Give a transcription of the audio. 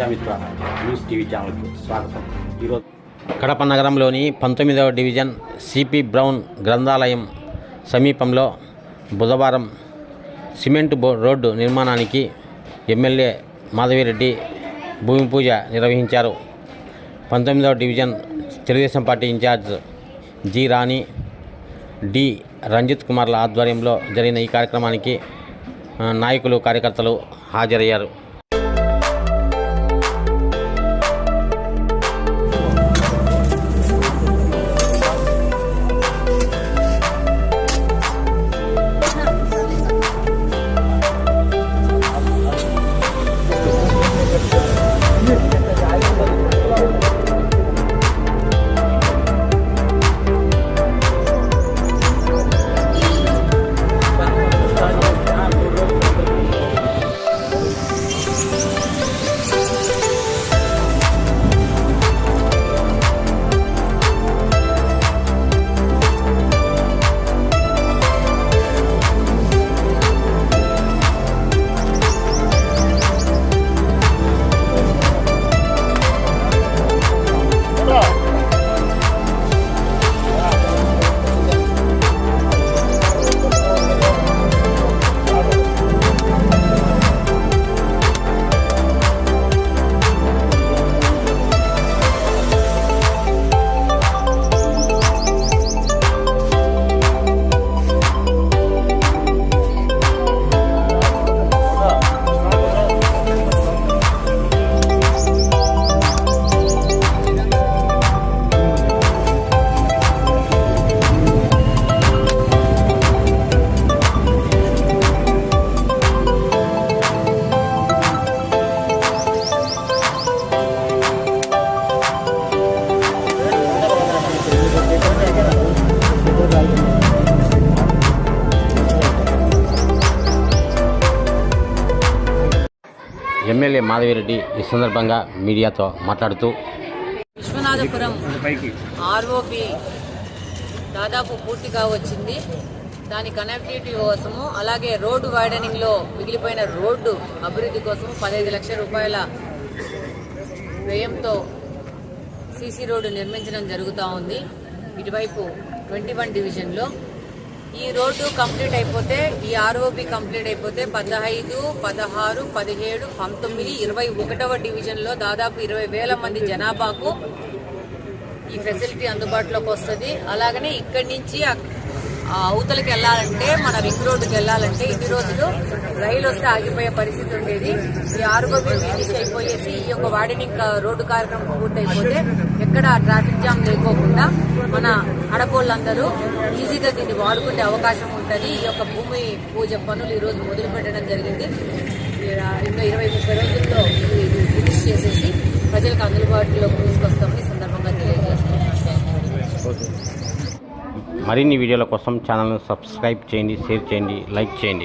Prajamitra news TV ఛానల్కు స్వాగతం. ఈరోజు కడప నగరంలోని 19వ డివిజన్ సిపి బ్రౌన్ గ్రంథాలయం సమీపంలో బుధవారం సిమెంట్ రోడ్డు నిర్మాణానికి ఎమ్మెల్యే మాధవిరెడ్డి భూమి పూజ నిర్వహించారు. 19వ division Telugu Desam party incharge G Rani, D Ranjith కుమార్ల ఆధ్వర్యంలో జరిగిన ఈ కార్యక్రమానికి నాయకులు, కార్యకర్తలు హాజరయ్యారు. ఎమ్మెల్యే మాధవిరెడ్డి ఈ సందర్భంగా మీడియాతో మాట్లాడుతూ, విశ్వనాథపురం ఆర్ఓపి దాదాపు పూర్తిగా వచ్చింది. దాని కనెక్టివిటీ కోసము, అలాగే రోడ్డు వైడనింగ్లో మిగిలిపోయిన రోడ్డు అభివృద్ధి కోసము 15 లక్షల రూపాయల వ్యయంతో సీసీ రోడ్డు నిర్మించడం జరుగుతూ ఉంది. ఇటువైపు 21 డివిజన్లో ఈ రోడ్డు కంప్లీట్ అయిపోతే, ఈ ఆర్ఓబి కంప్లీట్ అయిపోతే 15, 16, 17, 19, 21వ డివిజన్లో దాదాపు 20,000 మంది జనాభాకు ఈ ఫెసిలిటీ అందుబాటులోకి వస్తుంది. అలాగనే ఇక్కడి నుంచి అవతలకి వెళ్ళాలంటే, మన రింగ్ రోడ్డుకి వెళ్ళాలంటే ఇన్ని రోజులు రైలు వస్తే ఆగిపోయే పరిస్థితి ఉండేది. ఈ ఆర్ఓబి ఫినిష్ అయిపోయేసి ఈ యొక్క వాడినింగ్ రోడ్డు కార్యక్రమం పూర్తయిపోతే ఎక్కడ ట్రాఫిక్ జామ్ లేకోకుండా మన అడపోళ్ళందరూ ఈజీగా దీన్ని వాడుకునే అవకాశం ఉంటుంది. ఈ యొక్క భూమి పూజ పనులు ఈరోజు మొదలు పెట్టడం జరిగింది. ఇంకా 20-30 రోజుల్లో ఇది ఫినిష్ చేసేసి ప్రజలకు అందుబాటులోకి తీసుకొస్తామని సందర్భంగా తెలియజేస్తున్నాం. మరిన్ని వీడియోల కోసం ఛానల్ను సబ్స్క్రైబ్ చేయండి, షేర్ చేయండి, లైక్ చేయండి.